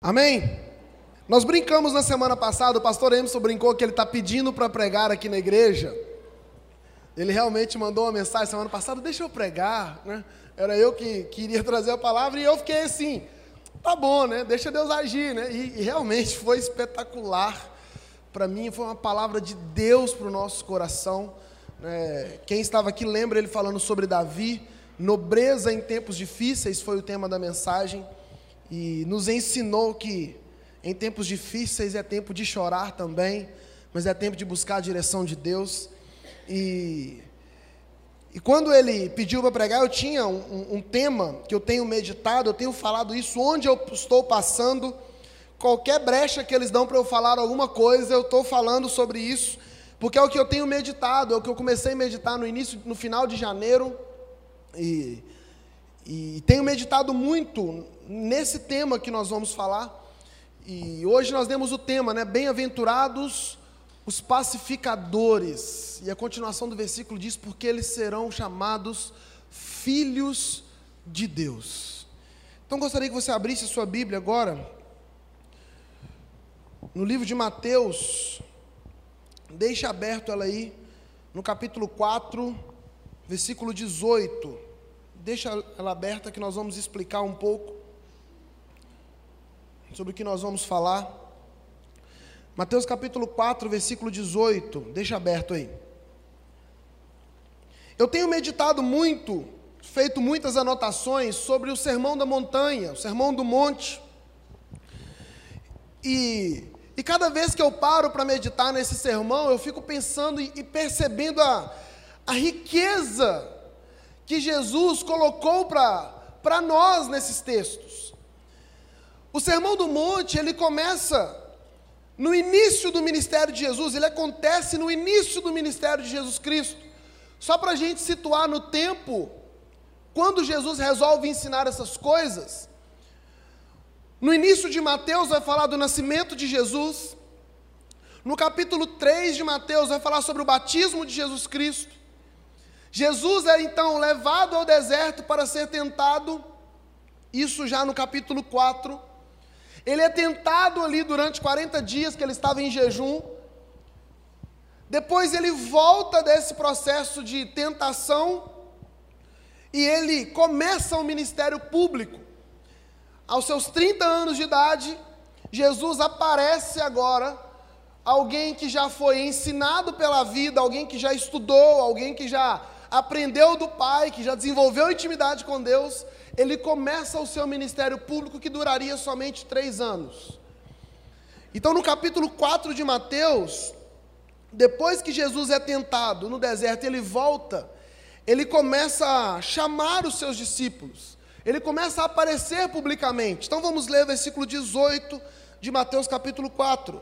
Amém? Nós brincamos na semana passada, o pastor Emerson brincou que ele está pedindo para pregar aqui na igreja. Ele realmente mandou uma mensagem semana passada, deixa eu pregar, né? Era eu que queria trazer a palavra e eu fiquei assim, tá bom, né? Deixa Deus agir, né? E realmente foi espetacular. Para mim foi uma palavra de Deus para o nosso coração. Quem estava aqui lembra ele falando sobre Davi, nobreza em tempos difíceis foi o tema da mensagem. E nos ensinou que em tempos difíceis é tempo de chorar também, mas é tempo de buscar a direção de Deus. E quando ele pediu para pregar, eu tinha um tema que eu tenho meditado, eu tenho falado isso onde eu estou passando. Qualquer brecha que eles dão para eu falar alguma coisa, eu estou falando sobre isso, porque é o que eu tenho meditado, é o que eu comecei a meditar no final de janeiro, e tenho meditado muito nesse tema que nós vamos falar. E hoje nós demos o tema, bem-aventurados os pacificadores, e a continuação do versículo diz, porque eles serão chamados filhos de Deus. Então gostaria que você abrisse a sua Bíblia agora, no livro de Mateus, deixe aberto ela aí, no capítulo 4, versículo 18, deixa ela aberta que nós vamos explicar um pouco sobre o que nós vamos falar. Mateus capítulo 4, versículo 18, deixa aberto aí. Eu tenho meditado muito, feito muitas anotações sobre o Sermão da Montanha, o Sermão do Monte, e cada vez que eu paro para meditar nesse sermão, eu fico pensando e percebendo a riqueza que Jesus colocou para nós nesses textos. O Sermão do Monte, ele começa no início do ministério de Jesus, ele acontece no início do ministério de Jesus Cristo. Só para a gente situar no tempo, quando Jesus resolve ensinar essas coisas, no início de Mateus vai falar do nascimento de Jesus, no capítulo 3 de Mateus vai falar sobre o batismo de Jesus Cristo. Jesus é então levado ao deserto para ser tentado, isso já no capítulo 4, ele é tentado ali durante 40 dias que ele estava em jejum, depois ele volta desse processo de tentação, e ele começa o ministério público. Aos seus 30 anos de idade, Jesus aparece agora, alguém que já foi ensinado pela vida, alguém que já estudou, alguém que já aprendeu do Pai, que já desenvolveu intimidade com Deus. Ele começa o seu ministério público que duraria somente 3 anos. Então no capítulo 4 de Mateus, depois que Jesus é tentado no deserto, ele volta, ele começa a chamar os seus discípulos, ele começa a aparecer publicamente. Então vamos ler o versículo 18 de Mateus capítulo 4,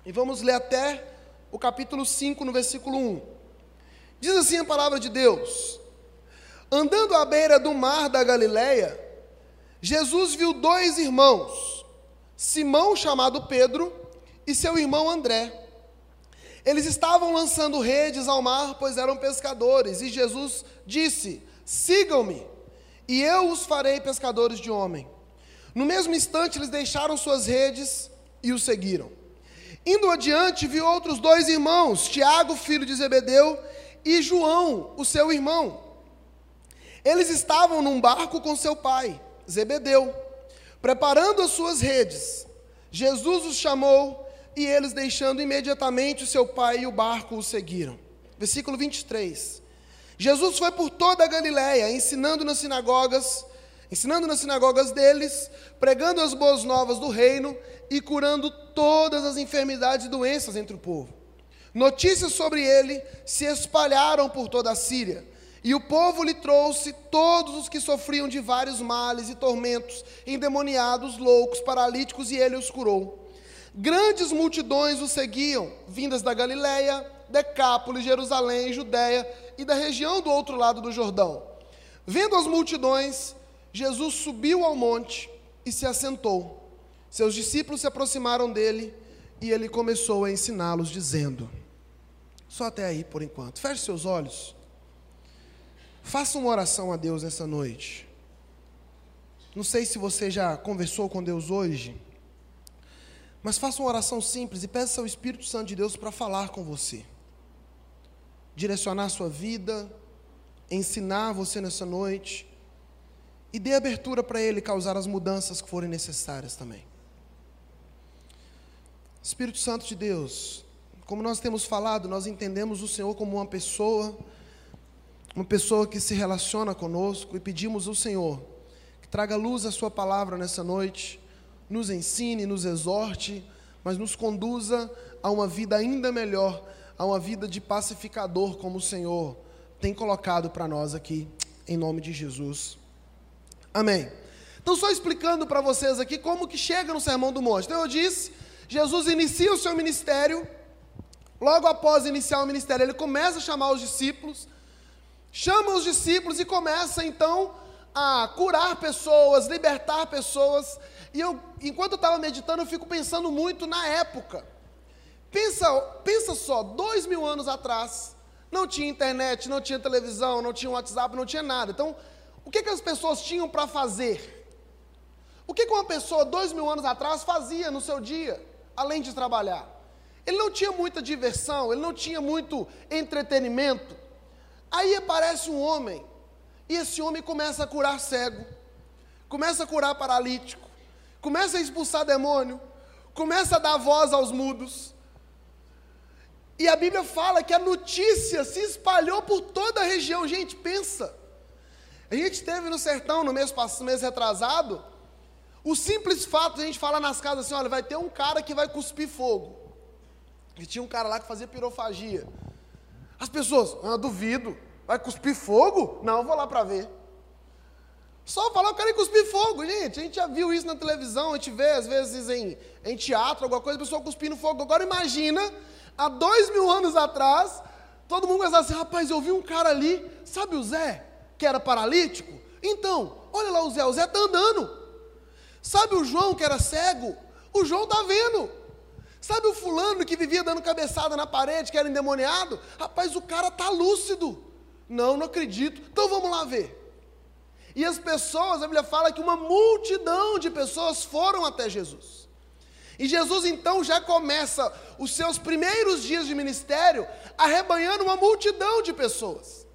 e vamos ler até o capítulo 5 no versículo 1. Diz assim a palavra de Deus: andando à beira do mar da Galileia, Jesus viu 2 irmãos, Simão, chamado Pedro, e seu irmão André. Eles estavam lançando redes ao mar, pois eram pescadores, e Jesus disse: sigam-me, e eu os farei pescadores de homem. No mesmo instante, eles deixaram suas redes e o seguiram. Indo adiante, viu outros 2 irmãos, Tiago, filho de Zebedeu, e João, o seu irmão. Eles estavam num barco com seu pai, Zebedeu, preparando as suas redes. Jesus os chamou, e eles, deixando imediatamente o seu pai e o barco, o seguiram. Versículo 23. Jesus foi por toda a Galileia, ensinando nas sinagogas deles, pregando as boas novas do reino e curando todas as enfermidades e doenças entre o povo. Notícias sobre ele se espalharam por toda a Síria, e o povo lhe trouxe todos os que sofriam de vários males e tormentos, endemoniados, loucos, paralíticos, e ele os curou. Grandes multidões o seguiam, vindas da Galileia, Decápolis, Jerusalém, Judeia e da região do outro lado do Jordão. Vendo as multidões, Jesus subiu ao monte e se assentou. Seus discípulos se aproximaram dele e ele começou a ensiná-los, dizendo... Só até aí por enquanto. Feche seus olhos. Faça uma oração a Deus nessa noite. Não sei se você já conversou com Deus hoje, mas faça uma oração simples e peça ao Espírito Santo de Deus para falar com você, direcionar a sua vida, ensinar você nessa noite, e dê abertura para Ele causar as mudanças que forem necessárias também. Espírito Santo de Deus, como nós temos falado, nós entendemos o Senhor como uma pessoa que se relaciona conosco, e pedimos ao Senhor que traga luz à sua palavra nessa noite, nos ensine, nos exorte, mas nos conduza a uma vida ainda melhor, a uma vida de pacificador, como o Senhor tem colocado para nós aqui, em nome de Jesus. Amém. Então, só explicando para vocês aqui como que chega no Sermão do Monte. Então, eu disse, Jesus inicia o seu ministério. Logo após iniciar o ministério, ele começa a chamar os discípulos, chama os discípulos e começa então a curar pessoas, libertar pessoas. E enquanto eu estava meditando, eu fico pensando muito na época. Pensa só, 2000 anos atrás, não tinha internet, não tinha televisão, não tinha WhatsApp, não tinha nada. Então, o que as pessoas tinham para fazer? O que uma pessoa 2000 anos atrás fazia no seu dia, além de trabalhar? Ele não tinha muita diversão, ele não tinha muito entretenimento. Aí aparece um homem, e esse homem começa a curar cego, começa a curar paralítico, começa a expulsar demônio, começa a dar voz aos mudos. E a Bíblia fala que a notícia se espalhou por toda a região. Gente, pensa. A gente esteve no sertão no mês retrasado. O simples fato de a gente falar nas casas assim, olha, vai ter um cara que vai cuspir fogo. E tinha um cara lá que fazia pirofagia. As pessoas, duvido, vai cuspir fogo? Não, eu vou lá para ver. Só falar, eu quero ir cuspir fogo, gente. A gente já viu isso na televisão, a gente vê às vezes em teatro, alguma coisa, a pessoa cuspindo fogo. Agora imagina, há 2000 anos atrás, todo mundo pensava assim, rapaz, eu vi um cara ali, sabe o Zé, que era paralítico? Então, olha lá o Zé está andando. Sabe o João que era cego? O João está vendo. Sabe o fulano que vivia dando cabeçada na parede, que era endemoniado? Rapaz, o cara está lúcido. Não acredito. Então vamos lá ver. E as pessoas, a Bíblia fala que uma multidão de pessoas foram até Jesus. E Jesus então já começa os seus primeiros dias de ministério arrebanhando uma multidão de pessoas.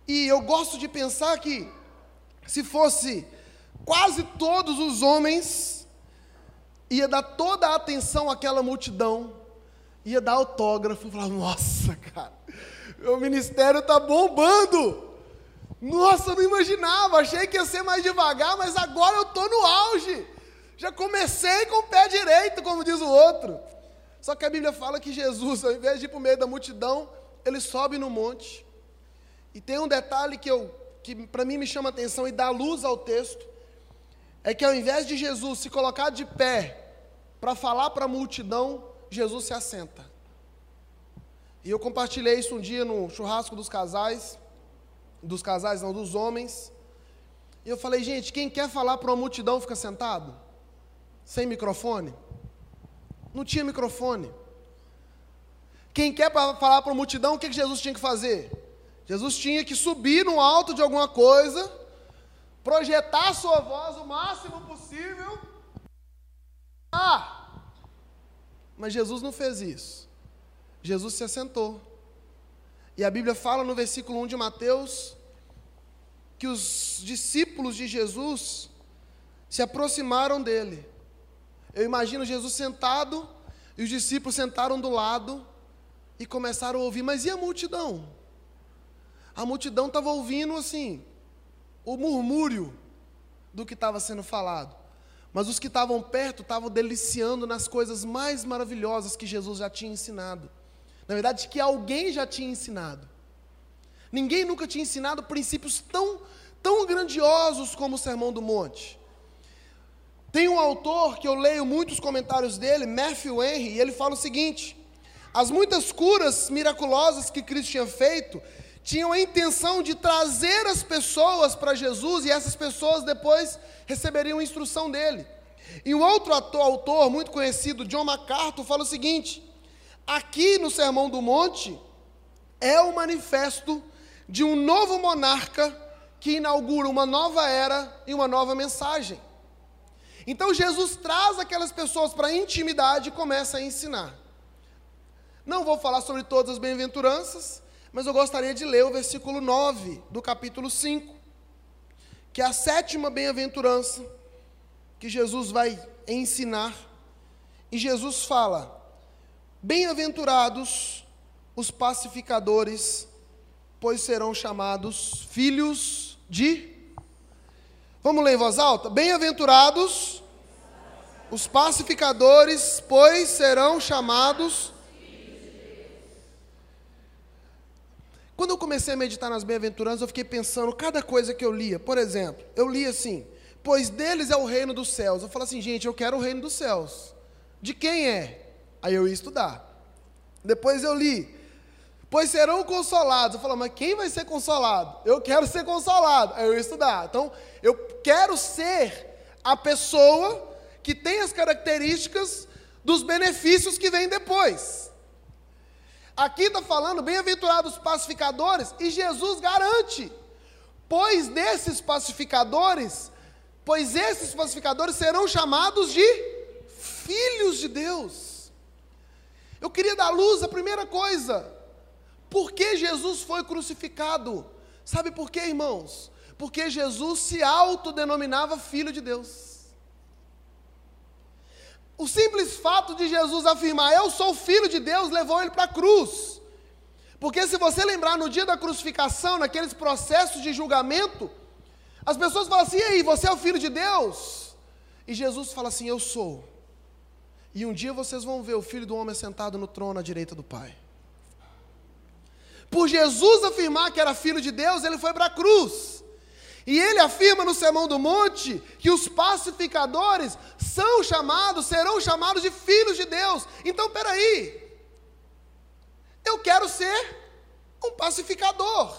E eu gosto de pensar que se fosse quase todos os homens, ia dar toda a atenção àquela multidão, ia dar autógrafo, falar, nossa, cara, meu ministério está bombando. Nossa, eu não imaginava, achei que ia ser mais devagar, mas agora eu estou no auge. Já comecei com o pé direito, como diz o outro. Só que a Bíblia fala que Jesus, ao invés de ir para o meio da multidão, ele sobe no monte. E tem um detalhe que para mim me chama a atenção e dá luz ao texto, é que ao invés de Jesus se colocar de pé para falar para a multidão, Jesus se assenta. E eu compartilhei isso um dia no churrasco dos homens. E eu falei, gente, quem quer falar para uma multidão fica sentado? Sem microfone? Não tinha microfone. Quem quer falar para uma multidão, o que Jesus tinha que fazer? Jesus tinha que subir no alto de alguma coisa, projetar a sua voz o máximo possível. Mas Jesus não fez isso. Jesus se assentou. E a Bíblia fala no versículo 1 de Mateus, que os discípulos de Jesus se aproximaram dele. Eu imagino Jesus sentado, e os discípulos sentaram do lado, e começaram a ouvir, mas e a multidão? A multidão estava ouvindo assim, o murmúrio do que estava sendo falado. Mas os que estavam perto estavam deliciando nas coisas mais maravilhosas que Jesus já tinha ensinado. Na verdade, que alguém já tinha ensinado. Ninguém nunca tinha ensinado princípios tão grandiosos como o Sermão do Monte. Tem um autor que eu leio muitos comentários dele, Matthew Henry, e ele fala o seguinte: as muitas curas miraculosas que Cristo tinha feito tinham a intenção de trazer as pessoas para Jesus, e essas pessoas depois receberiam instrução dele. E um outro autor muito conhecido, John MacArthur, fala o seguinte: aqui no Sermão do Monte é o manifesto de um novo monarca que inaugura uma nova era e uma nova mensagem. Então Jesus traz aquelas pessoas para a intimidade e começa a ensinar. Não vou falar sobre todas as bem-aventuranças, mas eu gostaria de ler o versículo 9 do capítulo 5, que é a 7ª bem-aventurança que Jesus vai ensinar. E Jesus fala: bem-aventurados os pacificadores, pois serão chamados filhos de... Vamos ler em voz alta? Bem-aventurados os pacificadores, pois serão chamados... Quando eu comecei a meditar nas bem-aventuranças, eu fiquei pensando cada coisa que eu lia. Por exemplo, eu li assim: pois deles é o reino dos céus. Eu falo assim, gente, eu quero o reino dos céus. De quem é? Aí eu ia estudar. Depois eu li: pois serão consolados. Eu falo, mas quem vai ser consolado? Eu quero ser consolado. Aí eu ia estudar. Então, eu quero ser a pessoa que tem as características dos benefícios que vêm depois. Aqui está falando, bem-aventurados pacificadores, e Jesus garante, pois esses pacificadores serão chamados de filhos de Deus. Eu queria dar luz à primeira coisa: por que Jesus foi crucificado? Sabe por quê, irmãos? Porque Jesus se autodenominava filho de Deus. O simples fato de Jesus afirmar, eu sou filho de Deus, levou ele para a cruz. Porque se você lembrar, no dia da crucificação, naqueles processos de julgamento, as pessoas falam assim, e aí, você é o filho de Deus? E Jesus fala assim, eu sou. E um dia vocês vão ver o Filho do Homem sentado no trono à direita do Pai. Por Jesus afirmar que era filho de Deus, ele foi para a cruz. E ele afirma no Sermão do Monte que os pacificadores serão chamados de filhos de Deus. Então, peraí, eu quero ser um pacificador.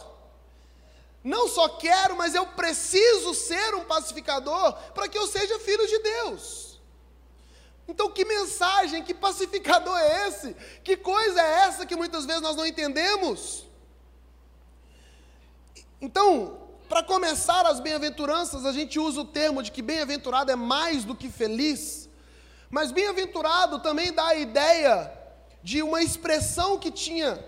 Não só quero, mas eu preciso ser um pacificador para que eu seja filho de Deus. Então, que mensagem, que pacificador é esse? Que coisa é essa que muitas vezes nós não entendemos? Então, para começar as bem-aventuranças, a gente usa o termo de que bem-aventurado é mais do que feliz, mas bem-aventurado também dá a ideia de uma expressão que tinha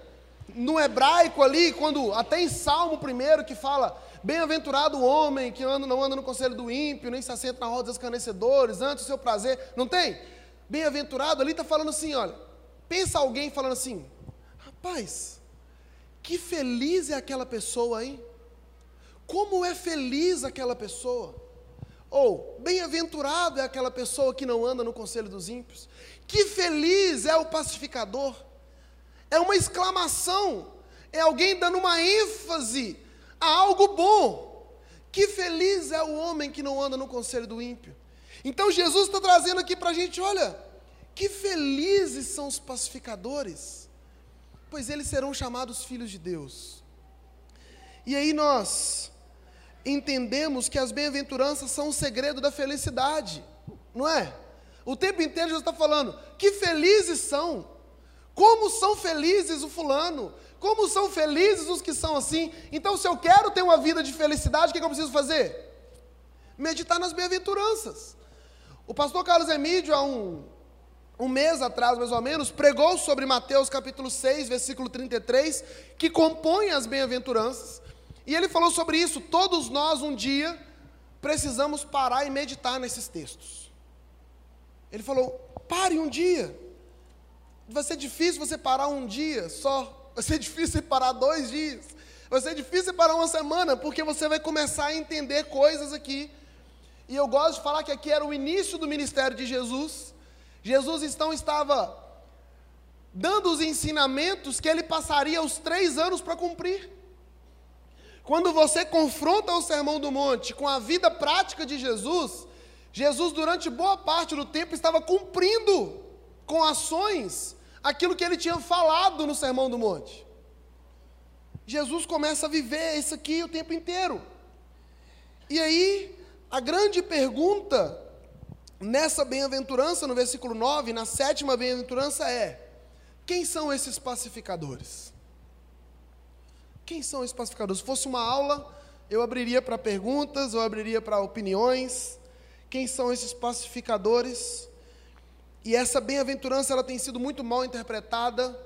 no hebraico ali, quando até em Salmo 1, que fala, bem-aventurado o homem que não anda no conselho do ímpio, nem se assenta na roda dos escarnecedores, antes o seu prazer, não tem? Bem-aventurado ali está falando assim, olha, pensa alguém falando assim, rapaz, que feliz é aquela pessoa, hein? Como é feliz aquela pessoa? Ou, bem-aventurado é aquela pessoa que não anda no conselho dos ímpios. Que feliz é o pacificador. É uma exclamação, é alguém dando uma ênfase a algo bom. Que feliz é o homem que não anda no conselho do ímpio. Então Jesus está trazendo aqui para a gente, olha, que felizes são os pacificadores, pois eles serão chamados filhos de Deus. E aí nós entendemos que as bem-aventuranças são o segredo da felicidade, não é? O tempo inteiro Jesus está falando, que felizes são, como são felizes o fulano, como são felizes os que são assim. Então, se eu quero ter uma vida de felicidade, o que eu preciso fazer? Meditar nas bem-aventuranças. O pastor Carlos Emídio, há um mês atrás, mais ou menos, pregou sobre Mateus capítulo 6, versículo 33, que compõe as bem-aventuranças. E ele falou sobre isso, todos nós um dia precisamos parar e meditar nesses textos. Ele falou, pare um dia. Vai ser difícil você parar um dia só, vai ser difícil você parar 2 dias, vai ser difícil você parar uma semana, porque você vai começar a entender coisas aqui. E eu gosto de falar que aqui era o início do ministério de Jesus. Jesus então estava dando os ensinamentos que ele passaria os 3 anos para cumprir. Quando você confronta o Sermão do Monte com a vida prática de Jesus, Jesus durante boa parte do tempo estava cumprindo com ações aquilo que ele tinha falado no Sermão do Monte. Jesus começa a viver isso aqui o tempo inteiro. E aí, a grande pergunta nessa bem-aventurança, no versículo 9, na 7ª bem-aventurança é, quem são esses pacificadores? Quem são esses pacificadores? Se fosse uma aula eu abriria para perguntas, eu abriria para opiniões. Quem são esses pacificadores? E essa bem-aventurança, ela tem sido muito mal interpretada,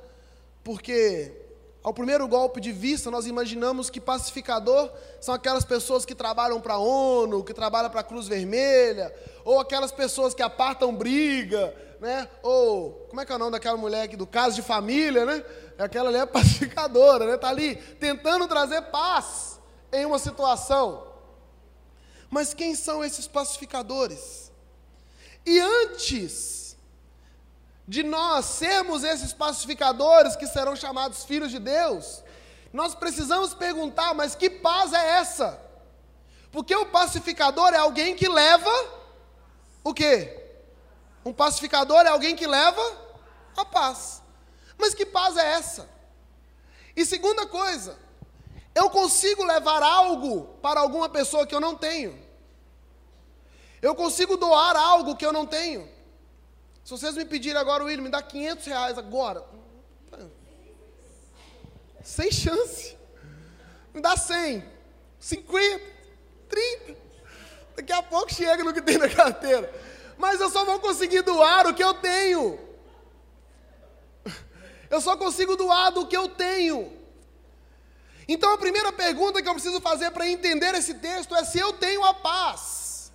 porque ao primeiro golpe de vista, nós imaginamos que pacificador são aquelas pessoas que trabalham para a ONU, que trabalham para a Cruz Vermelha, ou aquelas pessoas que apartam briga, né? Ou, como é que é o nome daquela mulher aqui, do caso de família, né? Aquela ali é pacificadora, né? Está ali tentando trazer paz em uma situação. Mas quem são esses pacificadores? E antes de nós sermos esses pacificadores que serão chamados filhos de Deus, nós precisamos perguntar, mas que paz é essa? Porque o pacificador é alguém que leva o quê? Um pacificador é alguém que leva a paz. Mas que paz é essa? E segunda coisa, eu consigo levar algo para alguma pessoa que eu não tenho. Eu consigo doar algo que eu não tenho. Se vocês me pedirem agora, William, me dá R$500 agora. Sem chance. Me dá 100, 50, 30. Daqui a pouco chega no que tem na carteira. Mas eu só vou conseguir doar o que eu tenho. Eu só consigo doar do que eu tenho. Então a primeira pergunta que eu preciso fazer para entender esse texto é se eu tenho a paz.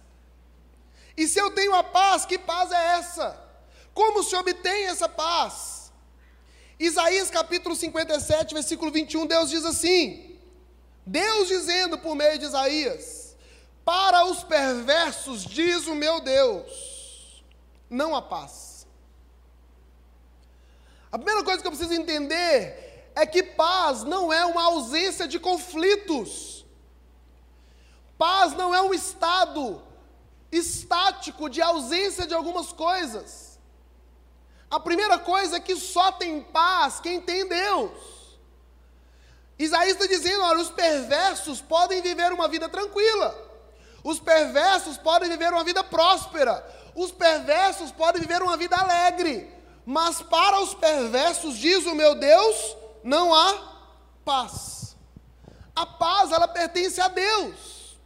E se eu tenho a paz, que paz é essa? Como se obtém essa paz? Isaías capítulo 57, versículo 21, Deus diz assim, Deus dizendo por meio de Isaías, para os perversos diz o meu Deus, não há paz. A primeira coisa que eu preciso entender é que paz não é uma ausência de conflitos. Paz não é um estado estático de ausência de algumas coisas. A primeira coisa é que só tem paz quem tem Deus. Isaías está dizendo, olha, os perversos podem viver uma vida tranquila. Os perversos podem viver uma vida próspera. Os perversos podem viver uma vida alegre. Mas para os perversos, diz o meu Deus, não há paz. A paz, ela pertence a Deus.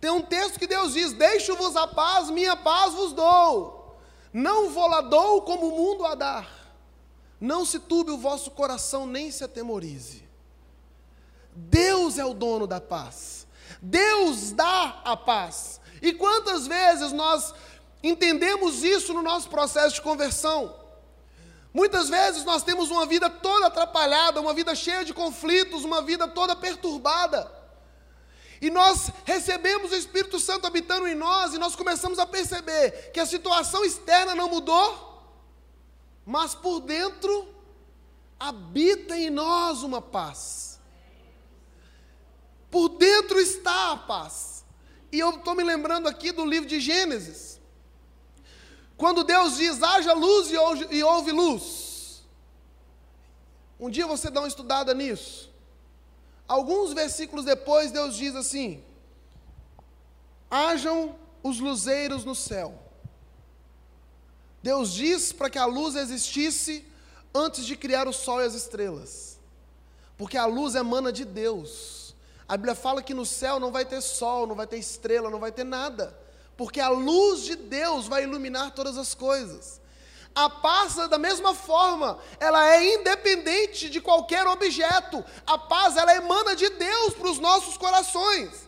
Tem um texto que Deus diz, deixo-vos a paz, minha paz vos dou. Não vou-la dou como o mundo a dar. Não se turbe o vosso coração, nem se atemorize. Deus é o dono da paz. Deus dá a paz. E quantas vezes nós entendemos isso no nosso processo de conversão? Muitas vezes nós temos uma vida toda atrapalhada, uma vida cheia de conflitos, uma vida toda perturbada. E nós recebemos o Espírito Santo habitando em nós, e nós começamos a perceber que a situação externa não mudou, mas por dentro habita em nós uma paz. Por dentro está a paz. E eu estou me lembrando aqui do livro de Gênesis, quando Deus diz, haja luz e houve luz. Um dia você dá uma estudada nisso. Alguns versículos depois, Deus diz assim, hajam os luzeiros no céu. Deus diz para que a luz existisse antes de criar o sol e as estrelas. Porque a luz emana de Deus. A Bíblia fala que no céu não vai ter sol, não vai ter estrela, não vai ter nada. Porque a luz de Deus vai iluminar todas as coisas. A paz, da mesma forma, ela é independente de qualquer objeto. A paz, ela emana de Deus para os nossos corações.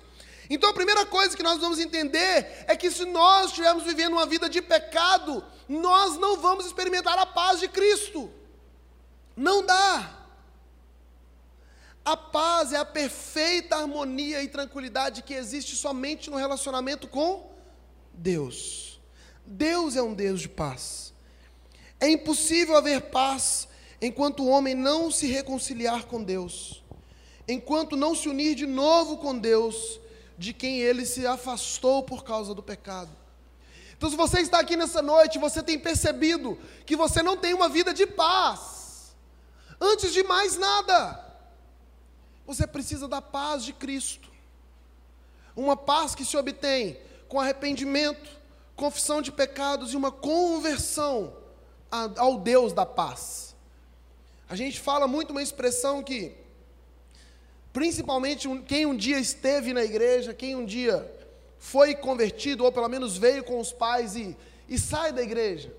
Então, a primeira coisa que nós vamos entender é que se nós estivermos vivendo uma vida de pecado, nós não vamos experimentar a paz de Cristo. Não dá. A paz é a perfeita harmonia e tranquilidade que existe somente no relacionamento com Deus. Deus é um Deus de paz. É impossível haver paz enquanto o homem não se reconciliar com Deus, enquanto não se unir de novo com Deus, de quem ele se afastou por causa do pecado. Então, se você está aqui nessa noite, você tem percebido que você não tem uma vida de paz. Antes de mais nada, você precisa da paz de Cristo. Uma paz que se obtém com arrependimento, confissão de pecados e uma conversão ao Deus da paz. A gente fala muito uma expressão que Principalmente quem um dia esteve na igreja, quem um dia foi convertido, ou pelo menos veio com os pais e sai da igreja.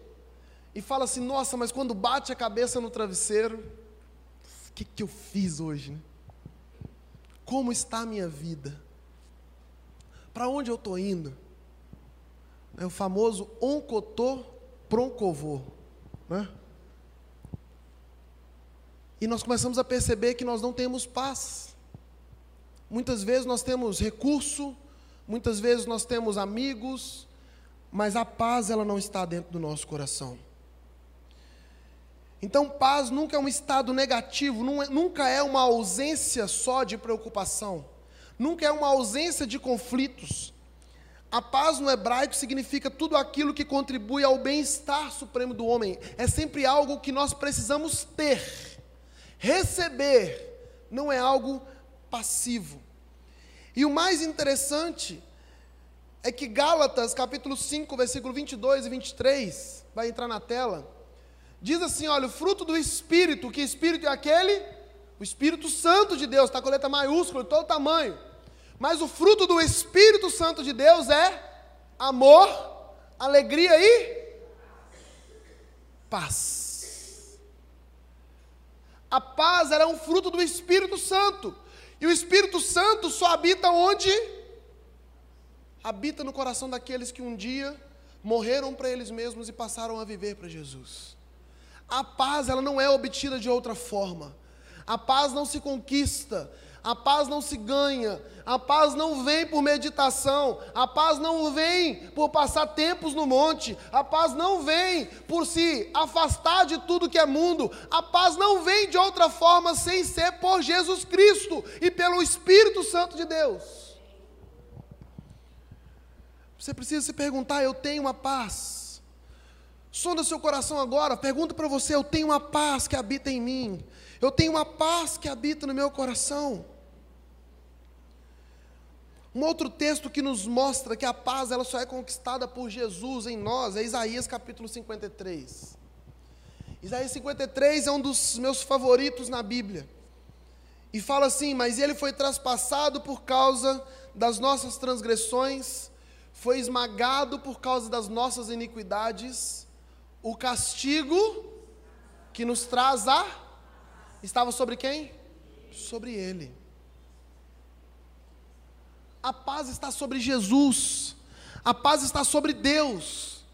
E fala assim, nossa, mas quando bate a cabeça no travesseiro, o que eu fiz hoje, né? Como está a minha vida? Para onde eu estou indo? É o famoso oncotô proncovô, né? E nós começamos a perceber que nós não temos paz. Muitas vezes nós temos recurso, muitas vezes nós temos amigos, mas a paz ela não está dentro do nosso coração. Então, paz nunca é um estado negativo, nunca é uma ausência só de preocupação, nunca é uma ausência de conflitos. A paz no hebraico significa tudo aquilo que contribui ao bem-estar supremo do homem. É sempre algo que nós precisamos ter. Receber não é algo passivo. E o mais interessante é que Gálatas, capítulo 5, versículo 22 e 23, vai entrar na tela, diz assim, olha, o fruto do Espírito, que Espírito é aquele? O Espírito Santo de Deus, está com letra maiúscula, de todo tamanho. Mas o fruto do Espírito Santo de Deus é amor, alegria e paz. A paz era um fruto do Espírito Santo. E o Espírito Santo só habita onde? Habita no coração daqueles que um dia morreram para eles mesmos e passaram a viver para Jesus. A paz, ela não é obtida de outra forma. A paz não se conquista. A paz não se ganha. A paz não vem por meditação. A paz não vem por passar tempos no monte. A paz não vem por se afastar de tudo que é mundo. A paz não vem de outra forma sem ser por Jesus Cristo e pelo Espírito Santo de Deus. Você precisa se perguntar, eu tenho uma paz? Sonda seu coração agora, pergunta para você, eu tenho uma paz que habita em mim? Eu tenho uma paz que habita no meu coração? Um outro texto que nos mostra que a paz ela só é conquistada por Jesus em nós é Isaías capítulo 53. Isaías 53 é um dos meus favoritos na Bíblia. E fala assim, mas ele foi traspassado por causa das nossas transgressões, foi esmagado por causa das nossas iniquidades. O castigo que nos traz estava sobre quem? Sobre ele. A paz está sobre Jesus. A paz está sobre Deus.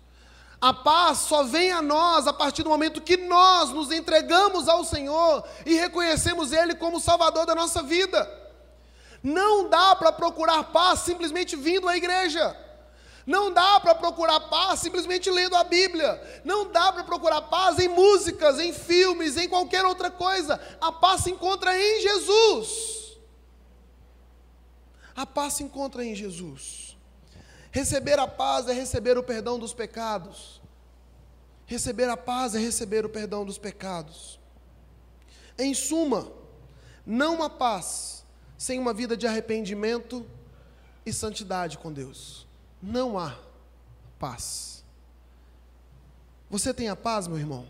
A paz só vem a nós a partir do momento que nós nos entregamos ao Senhor e reconhecemos Ele como Salvador da nossa vida. Não dá para procurar paz simplesmente vindo à igreja. Não dá para procurar paz simplesmente lendo a Bíblia. Não dá para procurar paz em músicas, em filmes, em qualquer outra coisa. A paz se encontra em Jesus. A paz se encontra em Jesus. Receber a paz é receber o perdão dos pecados. Receber a paz é receber o perdão dos pecados. Em suma, não há paz sem uma vida de arrependimento e santidade com Deus. Não há paz. Você tem a paz, meu irmão?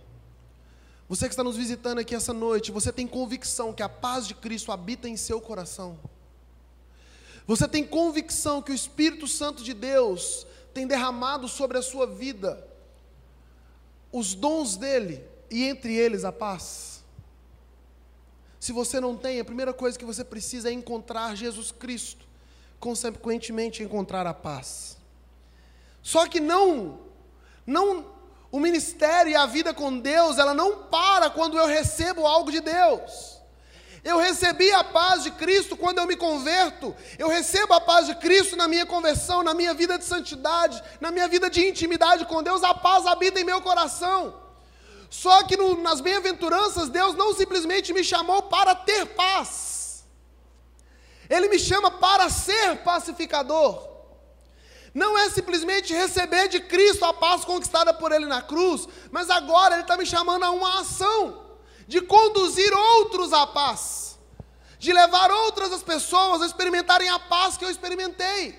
Você que está nos visitando aqui essa noite, você tem convicção que a paz de Cristo habita em seu coração? Você tem convicção que o Espírito Santo de Deus tem derramado sobre a sua vida os dons dele e entre eles a paz? Se você não tem, a primeira coisa que você precisa é encontrar Jesus Cristo, consequentemente encontrar a paz. Só que o ministério e a vida com Deus, ela não para quando eu recebo algo de Deus. Eu recebi a paz de Cristo quando eu me converto. Eu recebo a paz de Cristo na minha conversão, na minha vida de santidade, na minha vida de intimidade com Deus. A paz habita em meu coração. Só que nas bem-aventuranças, Deus não simplesmente me chamou para ter paz. Ele me chama para ser pacificador. Não é simplesmente receber de Cristo a paz conquistada por Ele na cruz, mas agora Ele está me chamando a uma ação de conduzir outros à paz, de levar outras as pessoas a experimentarem a paz que eu experimentei.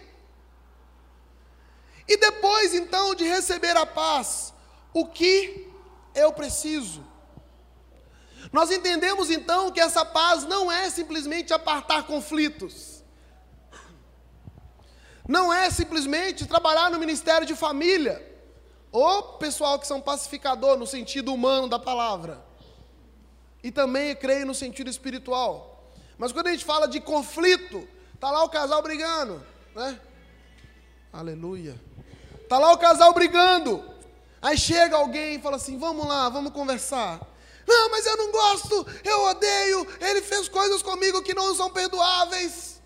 E depois então de receber a paz, o que eu preciso? Nós entendemos então que essa paz não é simplesmente apartar conflitos, não é simplesmente trabalhar no ministério de família, ou pessoal que são pacificador no sentido humano da palavra, e também creio no sentido espiritual. Mas quando a gente fala de conflito, está lá o casal brigando, né? Aleluia. Está lá o casal brigando, aí chega alguém e fala assim, vamos lá, vamos conversar. Não, mas eu não gosto, eu odeio, ele fez coisas comigo que não são perdoáveis.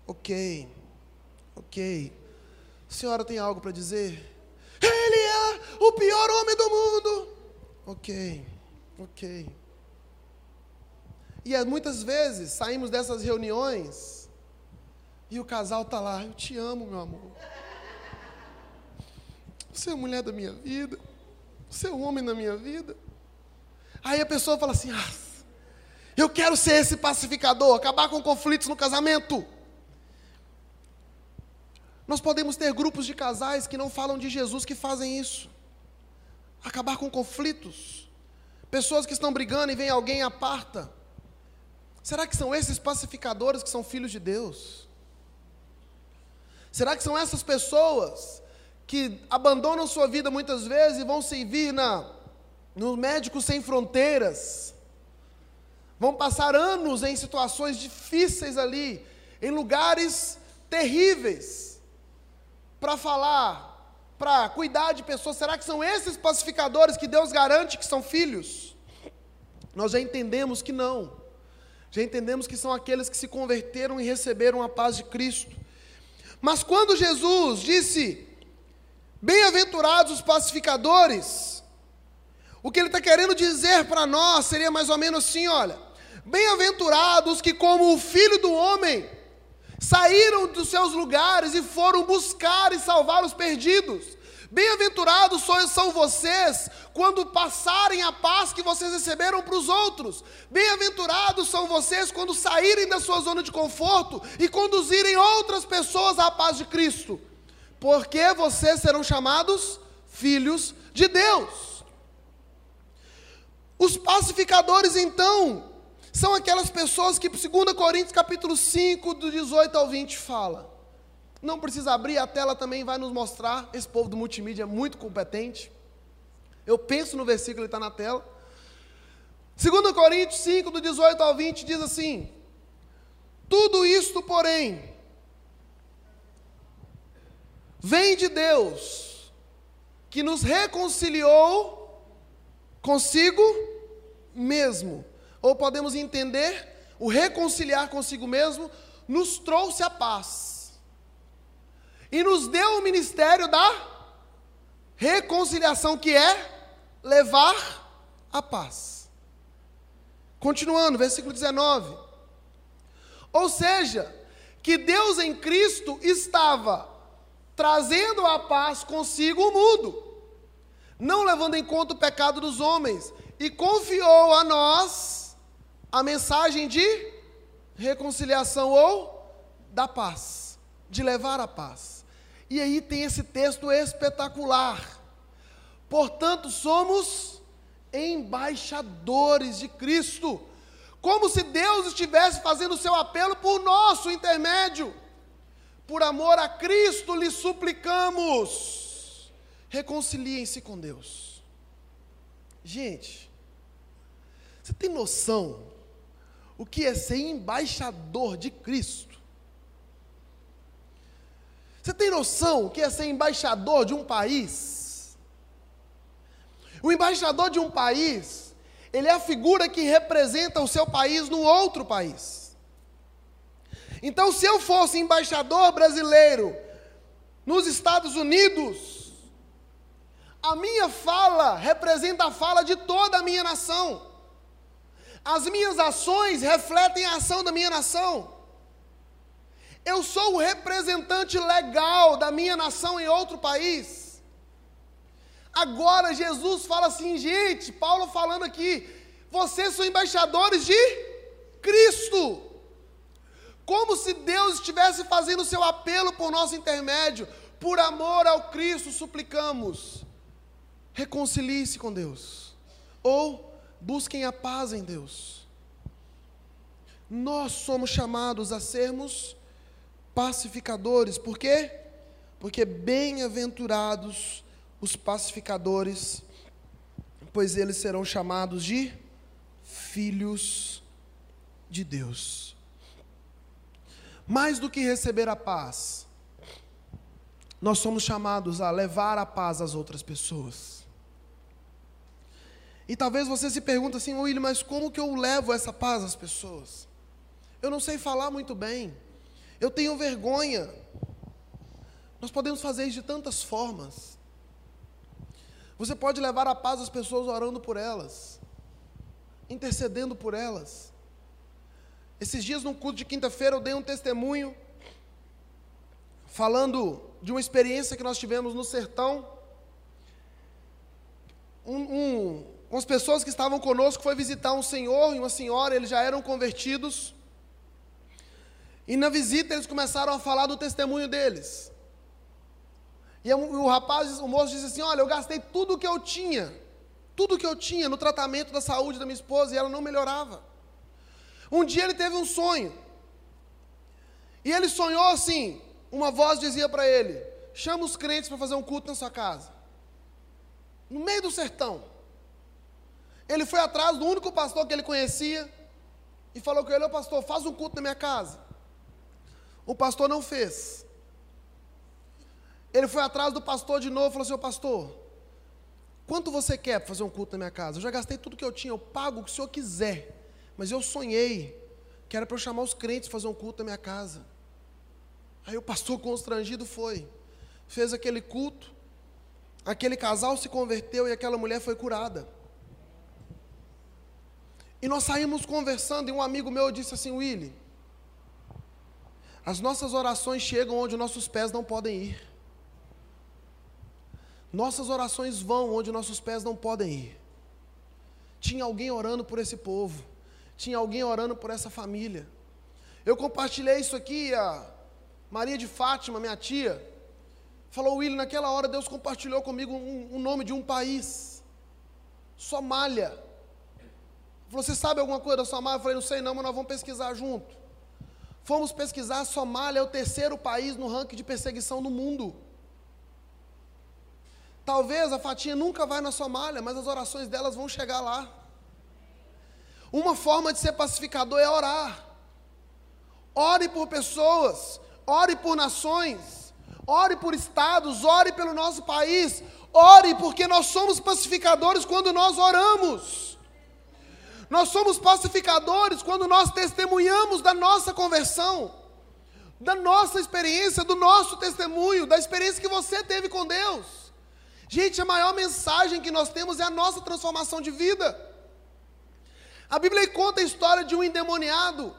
Ok. A senhora tem algo para dizer? Ele é o pior homem do mundo. Ok. E muitas vezes saímos dessas reuniões e o casal está lá, eu te amo, meu amor. Você é a mulher da minha vida, você é o homem da minha vida. Aí a pessoa fala assim, eu quero ser esse pacificador, acabar com conflitos no casamento. Nós podemos ter grupos de casais que não falam de Jesus que fazem isso. Acabar com conflitos. Pessoas que estão brigando e vem alguém e aparta. Será que são esses pacificadores que são filhos de Deus? Será que são essas pessoas que abandonam sua vida muitas vezes e vão servir no Médicos Sem Fronteiras? Vão passar anos em situações difíceis ali, em lugares terríveis, para falar, para cuidar de pessoas. Será que são esses pacificadores que Deus garante que são filhos? Nós já entendemos que não. Já entendemos que são aqueles que se converteram e receberam a paz de Cristo. Mas quando Jesus disse, bem-aventurados os pacificadores, o que ele está querendo dizer para nós seria mais ou menos assim, olha, bem-aventurados que como o Filho do Homem, saíram dos seus lugares e foram buscar e salvar os perdidos. Bem-aventurados são vocês quando passarem a paz que vocês receberam para os outros. Bem-aventurados são vocês quando saírem da sua zona de conforto e conduzirem outras pessoas à paz de Cristo, porque vocês serão chamados filhos de Deus. Os pacificadores então são aquelas pessoas que 2 Coríntios capítulo 5, do 18 ao 20 fala. Não precisa abrir, a tela também vai nos mostrar. Esse povo do multimídia é muito competente. Eu penso no versículo, ele está na tela. 2 Coríntios 5, do 18 ao 20 diz assim, tudo isto, porém, vem de Deus, que nos reconciliou consigo mesmo. Ou podemos entender, o reconciliar consigo mesmo, nos trouxe a paz. E nos deu o ministério da reconciliação, que é levar a paz. Continuando, versículo 19. Ou seja, que Deus em Cristo estava trazendo a paz consigo o mundo, não levando em conta o pecado dos homens, e confiou a nós a mensagem de reconciliação ou da paz, de levar a paz. E aí tem esse texto espetacular. Portanto, somos embaixadores de Cristo, como se Deus estivesse fazendo o seu apelo por nosso intermédio. Por amor a Cristo lhe suplicamos, reconciliem-se com Deus. Gente, você tem noção o que é ser embaixador de Cristo? Você tem noção o que é ser embaixador de um país? O embaixador de um país, ele é a figura que representa o seu país no outro país. Então, se eu fosse embaixador brasileiro nos Estados Unidos, a minha fala representa a fala de toda a minha nação. As minhas ações refletem a ação da minha nação. Eu sou o representante legal da minha nação em outro país. Agora Jesus fala assim, gente, Paulo falando aqui, vocês são embaixadores de Cristo. Como se Deus estivesse fazendo o seu apelo por nosso intermédio. Por amor ao Cristo suplicamos, reconcilie-se com Deus. Ou busquem a paz em Deus. Nós somos chamados a sermos pacificadores. Por quê? Porque bem-aventurados os pacificadores, pois eles serão chamados de filhos de Deus. Mais do que receber a paz, nós somos chamados a levar a paz às outras pessoas. E talvez você se pergunte assim: William, mas como que eu levo essa paz às pessoas? Eu não sei falar muito bem, eu tenho vergonha. Nós podemos fazer isso de tantas formas. Você pode levar a paz às pessoas orando por elas, intercedendo por elas. Esses dias, num culto de quinta-feira, eu dei um testemunho, falando de uma experiência que nós tivemos no sertão. Umas pessoas que estavam conosco foi visitar um senhor e uma senhora, eles já eram convertidos. E na visita eles começaram a falar do testemunho deles. E o moço disse assim: olha, eu gastei tudo que eu tinha no tratamento da saúde da minha esposa e ela não melhorava. Um dia ele teve um sonho. E ele sonhou assim, uma voz dizia para ele: chama os crentes para fazer um culto na sua casa. No meio do sertão. Ele foi atrás do único pastor que ele conhecia e falou com ele: ô pastor, faz um culto na minha casa. O pastor não fez. Ele foi atrás do pastor de novo e falou assim: ô pastor, quanto você quer para fazer um culto na minha casa? Eu já gastei tudo que eu tinha, eu pago o que o senhor quiser. Mas eu sonhei que era para eu chamar os crentes para fazer um culto na minha casa. Aí o pastor constrangido fez aquele culto, aquele casal se converteu e aquela mulher foi curada. E nós saímos conversando e um amigo meu disse assim: Willy, as nossas orações chegam onde nossos pés não podem ir. Nossas orações vão onde nossos pés não podem ir. Tinha alguém orando por esse povo, tinha alguém orando por essa família. Eu compartilhei isso aqui, a Maria de Fátima, minha tia, falou: Willy, naquela hora Deus compartilhou comigo um nome de um país, Somália. Falou: você sabe alguma coisa da Somália? Eu falei: não sei não, mas nós vamos pesquisar junto. Fomos pesquisar. A Somália é o terceiro país no ranking de perseguição no mundo. Talvez a Fatinha nunca vai na Somália, mas as orações delas vão chegar lá. Uma forma de ser pacificador é orar. Ore por pessoas, ore por nações, ore por estados, ore pelo nosso país, ore porque nós somos pacificadores quando nós oramos. Nós somos pacificadores quando nós testemunhamos da nossa conversão, da nossa experiência, do nosso testemunho, da experiência que você teve com Deus. Gente, a maior mensagem que nós temos é a nossa transformação de vida. A Bíblia conta a história de um endemoniado,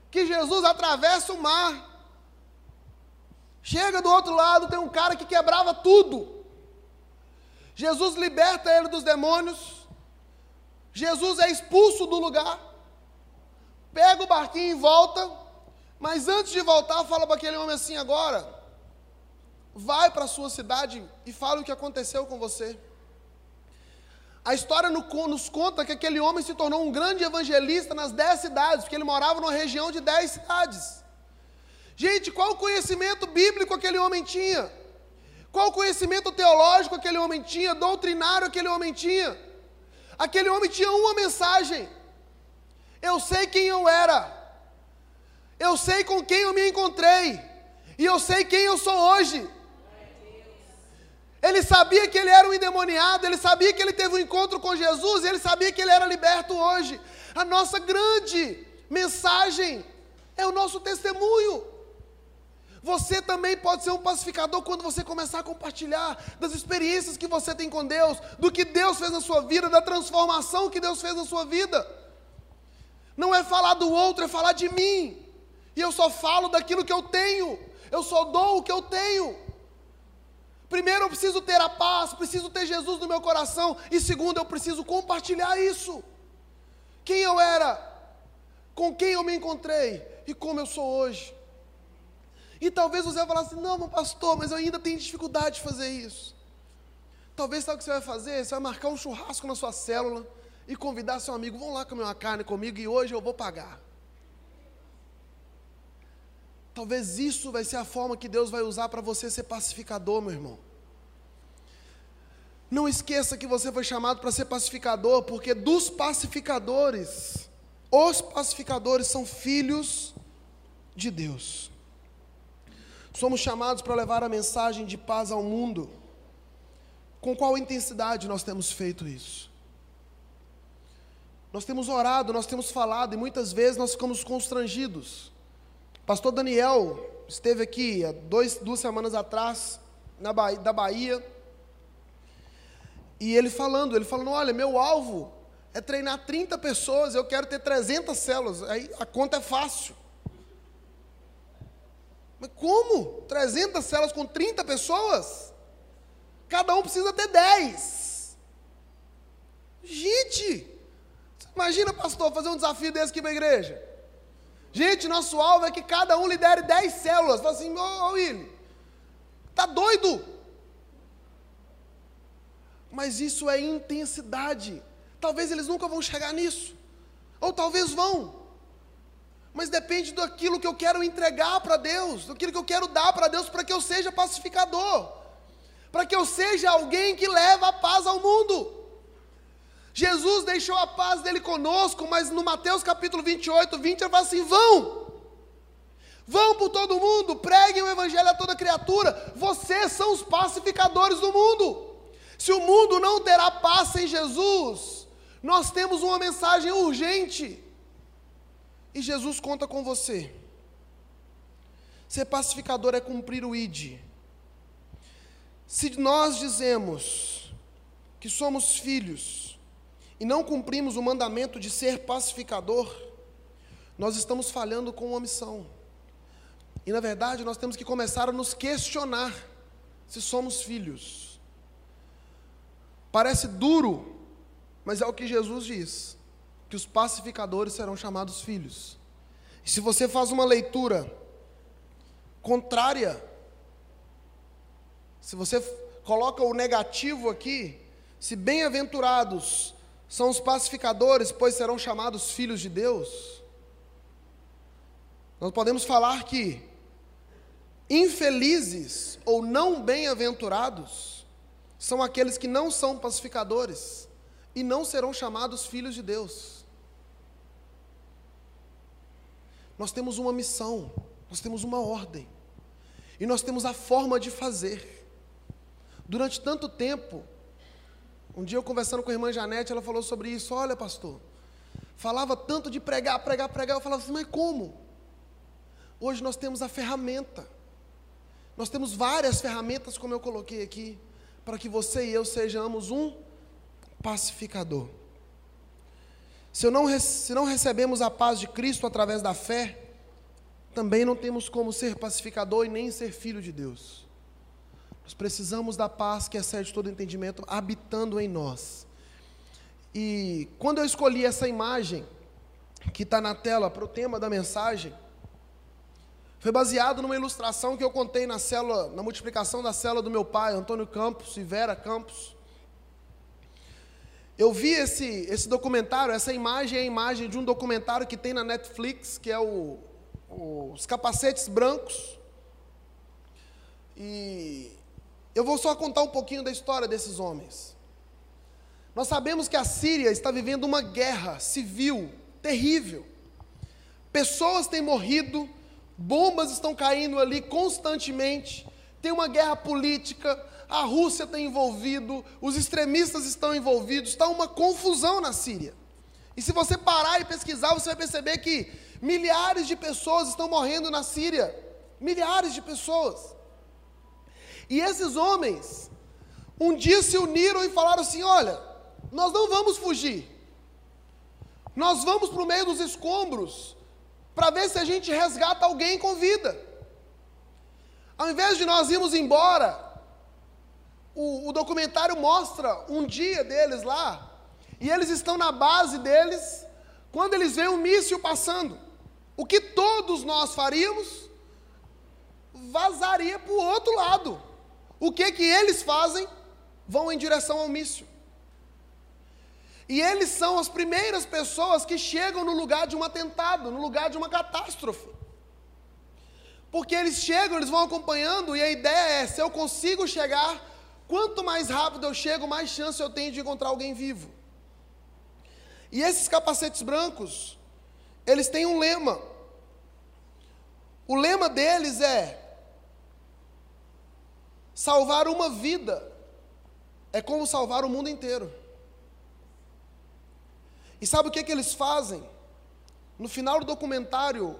que Jesus atravessa o mar. Chega do outro lado, tem um cara que quebrava tudo. Jesus liberta ele dos demônios. Jesus é expulso do lugar. Pega o barquinho e volta. Mas antes de voltar, fala para aquele homem assim: agora, vai para a sua cidade e fala o que aconteceu com você. A história nos conta que aquele homem se tornou um grande evangelista nas 10 cidades, porque ele morava numa região de 10 cidades. Gente, qual o conhecimento bíblico aquele homem tinha? Qual o conhecimento teológico aquele homem tinha? Doutrinário aquele homem tinha? Aquele homem tinha uma mensagem: eu sei quem eu era, eu sei com quem eu me encontrei, e eu sei quem eu sou hoje. Ele sabia que ele era um endemoniado, ele sabia que ele teve um encontro com Jesus, e ele sabia que ele era liberto hoje. A nossa grande mensagem é o nosso testemunho. Você também pode ser um pacificador quando você começar a compartilhar das experiências que você tem com Deus, do que Deus fez na sua vida, da transformação que Deus fez na sua vida. Não é falar do outro, é falar de mim. E eu só falo daquilo que eu tenho, eu só dou o que eu tenho. Primeiro, eu preciso ter a paz, preciso ter Jesus no meu coração. E segundo, eu preciso compartilhar isso. Quem eu era, com quem eu me encontrei e como eu sou hoje. E talvez você vai falar assim: não, meu pastor, mas eu ainda tenho dificuldade de fazer isso. Talvez sabe o que você vai fazer? Você vai marcar um churrasco na sua célula e convidar seu amigo, vão lá comer uma carne comigo e hoje eu vou pagar. Talvez isso vai ser a forma que Deus vai usar para você ser pacificador, meu irmão. Não esqueça que você foi chamado para ser pacificador, porque dos pacificadores, os pacificadores são filhos de Deus. Somos chamados para levar a mensagem de paz ao mundo. Com qual intensidade nós temos feito isso? Nós temos orado, nós temos falado, e muitas vezes nós ficamos constrangidos. Pastor Daniel esteve aqui há 2 semanas atrás, da Bahia, e ele falando, olha, meu alvo é treinar 30 pessoas, eu quero ter 300 células, aí a conta é fácil. Mas como? 300 células com 30 pessoas? Cada um precisa ter 10. Gente, imagina, pastor, fazer um desafio desse aqui para a igreja. Gente, nosso alvo é que cada um lidere 10 células. Fala assim, ô Willi, tá doido? Mas isso é intensidade. Talvez eles nunca vão chegar nisso. Ou talvez vão. Mas depende daquilo que eu quero entregar para Deus, daquilo que eu quero dar para Deus, para que eu seja pacificador, para que eu seja alguém que leva a paz ao mundo. Jesus deixou a paz dele conosco, mas no Mateus capítulo 28, 20, ele fala assim, vão por todo mundo, preguem o evangelho a toda criatura, vocês são os pacificadores do mundo. Se o mundo não terá paz sem Jesus, nós temos uma mensagem urgente, e Jesus conta com você. Ser pacificador é cumprir o ID. Se nós dizemos que somos filhos e não cumprimos o mandamento de ser pacificador, nós estamos falhando com uma missão. E na verdade nós temos que começar a nos questionar se somos filhos. Parece duro, mas é o que Jesus diz, que os pacificadores serão chamados filhos. E se você faz uma leitura contrária, se você coloca o negativo aqui, se bem-aventurados são os pacificadores, pois serão chamados filhos de Deus, nós podemos falar que infelizes ou não bem-aventurados são aqueles que não são pacificadores e não serão chamados filhos de Deus. Nós temos uma missão, nós temos uma ordem, e nós temos a forma de fazer. Durante tanto tempo, um dia eu conversando com a irmã Janete, ela falou sobre isso. Olha, pastor, falava tanto de pregar, eu falava assim, mas como? Hoje nós temos a ferramenta, nós temos várias ferramentas, como eu coloquei aqui, para que você e eu sejamos um pacificador. Se não recebemos a paz de Cristo através da fé, também não temos como ser pacificador e nem ser filho de Deus. Nós precisamos da paz que excede todo entendimento, habitando em nós. E quando eu escolhi essa imagem, que está na tela para o tema da mensagem, foi baseado numa ilustração que eu contei na célula, na multiplicação da célula do meu pai, Antônio Campos e Vera Campos. Eu vi esse documentário, essa imagem é a imagem de um documentário que tem na Netflix, que é os Capacetes Brancos. E eu vou só contar um pouquinho da história desses homens. Nós sabemos que a Síria está vivendo uma guerra civil terrível. Pessoas têm morrido, bombas estão caindo ali constantemente, tem uma guerra política, a Rússia está envolvido, os extremistas estão envolvidos, está uma confusão na Síria. E se você parar e pesquisar, você vai perceber que milhares de pessoas estão morrendo na Síria, milhares de pessoas. E esses homens, um dia se uniram e falaram assim, olha, nós não vamos fugir, nós vamos para o meio dos escombros, para ver se a gente resgata alguém com vida. Ao invés de nós irmos embora, o documentário mostra um dia deles lá, e eles estão na base deles, quando eles veem um míssil passando. O que todos nós faríamos? Vazaria para o outro lado. O que eles fazem? Vão em direção ao míssil. E eles são as primeiras pessoas que chegam no lugar de um atentado, no lugar de uma catástrofe. Porque eles chegam, eles vão acompanhando, e a ideia é, se eu consigo chegar, quanto mais rápido eu chego, mais chance eu tenho de encontrar alguém vivo. E esses capacetes brancos, eles têm um lema. O lema deles é: salvar uma vida é como salvar o mundo inteiro. E sabe o que eles fazem? No final do documentário,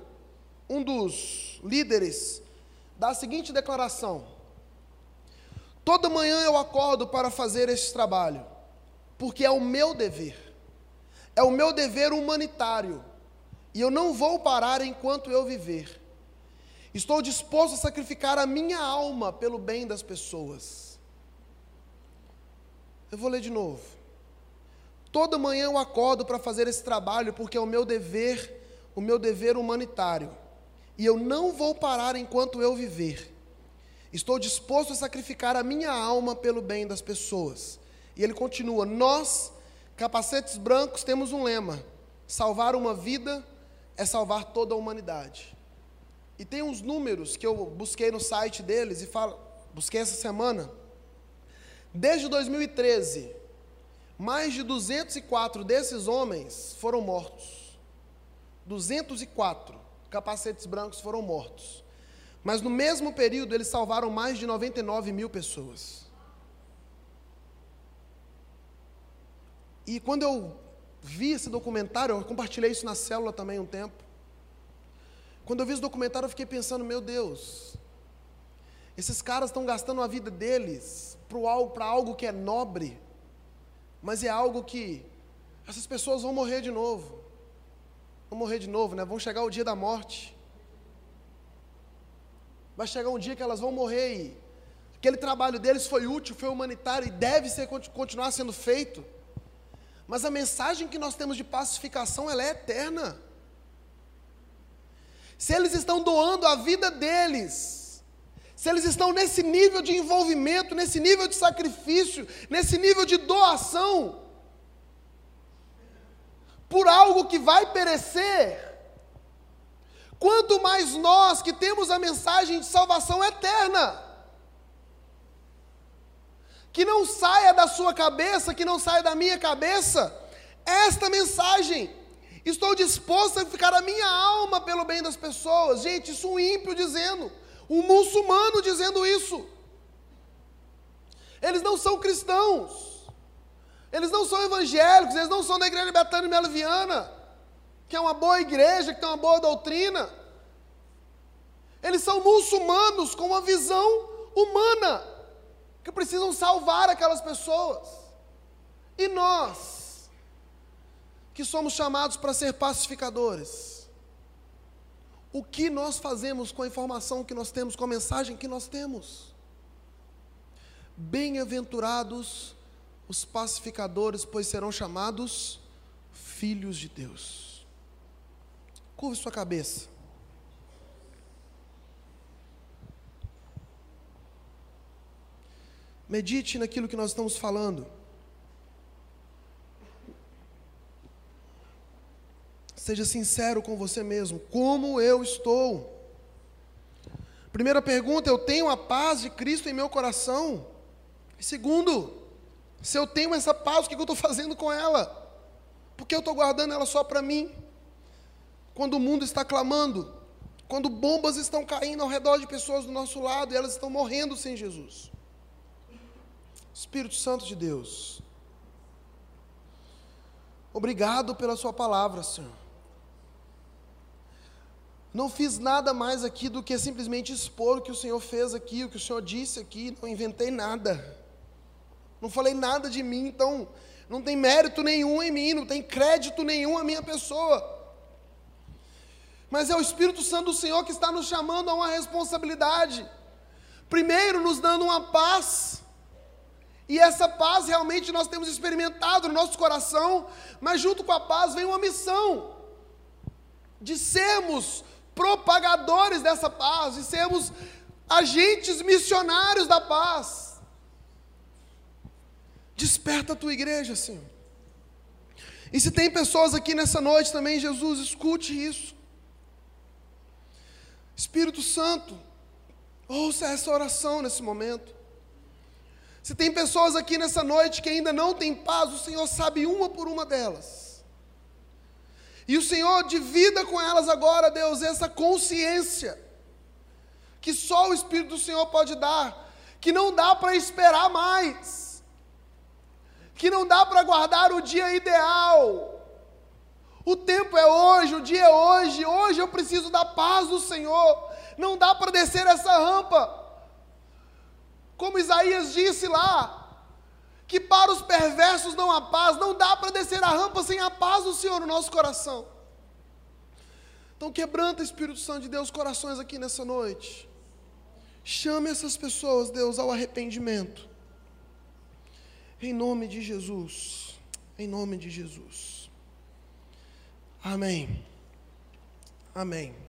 um dos líderes dá a seguinte declaração: toda manhã eu acordo para fazer este trabalho, porque é o meu dever humanitário, e eu não vou parar enquanto eu viver. Estou disposto a sacrificar a minha alma pelo bem das pessoas. Eu vou ler de novo. Toda manhã eu acordo para fazer esse trabalho, porque é o meu dever humanitário, e eu não vou parar enquanto eu viver. Estou disposto a sacrificar a minha alma pelo bem das pessoas. E ele continua: nós, capacetes brancos, temos um lema: salvar uma vida é salvar toda a humanidade. E tem uns números que eu busquei no site deles, busquei essa semana. Desde 2013, mais de 204 desses homens foram mortos. 204 capacetes brancos foram mortos. Mas no mesmo período eles salvaram mais de 99 mil pessoas. E quando eu vi esse documentário, eu compartilhei isso na célula também um tempo. Quando eu vi esse documentário, eu fiquei pensando: meu Deus, esses caras estão gastando a vida deles para algo que é nobre, mas é algo que essas pessoas vão morrer de novo. Vão morrer de novo, né? Vão chegar o dia da morte. Vai chegar um dia que elas vão morrer e aquele trabalho deles foi útil, foi humanitário e deve continuar sendo feito. Mas a mensagem que nós temos de pacificação, ela é eterna. Se eles estão doando a vida deles, se eles estão nesse nível de envolvimento, nesse nível de sacrifício, nesse nível de doação, por algo que vai perecer, quanto mais nós que temos a mensagem de salvação eterna, que não saia da sua cabeça, que não saia da minha cabeça, esta mensagem: estou disposto a sacrificar a minha alma pelo bem das pessoas. Gente, isso um ímpio dizendo, um muçulmano dizendo isso. Eles não são cristãos, eles não são evangélicos, eles não são da igreja Betânia Melaviana, que é uma boa igreja, que tem uma boa doutrina. Eles são muçulmanos com uma visão humana, que precisam salvar aquelas pessoas. E nós, que somos chamados para ser pacificadores, o que nós fazemos com a informação que nós temos, com a mensagem que nós temos? Bem-aventurados os pacificadores, pois serão chamados filhos de Deus. Curve sua cabeça. Medite naquilo que nós estamos falando. Seja sincero com você mesmo. Como eu estou? Primeira pergunta: eu tenho a paz de Cristo em meu coração? E segundo, se eu tenho essa paz, o que eu estou fazendo com ela? Por que eu estou guardando ela só para mim? Quando o mundo está clamando, quando bombas estão caindo ao redor de pessoas do nosso lado e elas estão morrendo sem Jesus. Espírito Santo de Deus, obrigado pela sua palavra, Senhor. Não fiz nada mais aqui do que simplesmente expor o que o Senhor fez aqui, o que o Senhor disse aqui, não inventei nada. Não falei nada de mim, então não tem mérito nenhum em mim, não tem crédito nenhum à minha pessoa. Mas é o Espírito Santo do Senhor que está nos chamando a uma responsabilidade. Primeiro, nos dando uma paz. E essa paz realmente nós temos experimentado no nosso coração, mas junto com a paz vem uma missão de sermos propagadores dessa paz, de sermos agentes missionários da paz. Desperta a tua igreja, Senhor. E se tem pessoas aqui nessa noite também, Jesus, escute isso. Espírito Santo, ouça essa oração nesse momento. Se tem pessoas aqui nessa noite que ainda não têm paz, o Senhor sabe uma por uma delas. E o Senhor divida com elas agora, Deus, essa consciência que só o Espírito do Senhor pode dar, que não dá para esperar mais, que não dá para guardar o dia ideal. O tempo é hoje, o dia é hoje, hoje eu preciso da paz do Senhor. Não dá para descer essa rampa. Como Isaías disse lá, que para os perversos não há paz, não dá para descer a rampa sem a paz do Senhor no nosso coração. Então quebranta, Espírito Santo de Deus, corações aqui nessa noite. Chame essas pessoas, Deus, ao arrependimento. Em nome de Jesus. Em nome de Jesus. Amém. Amém.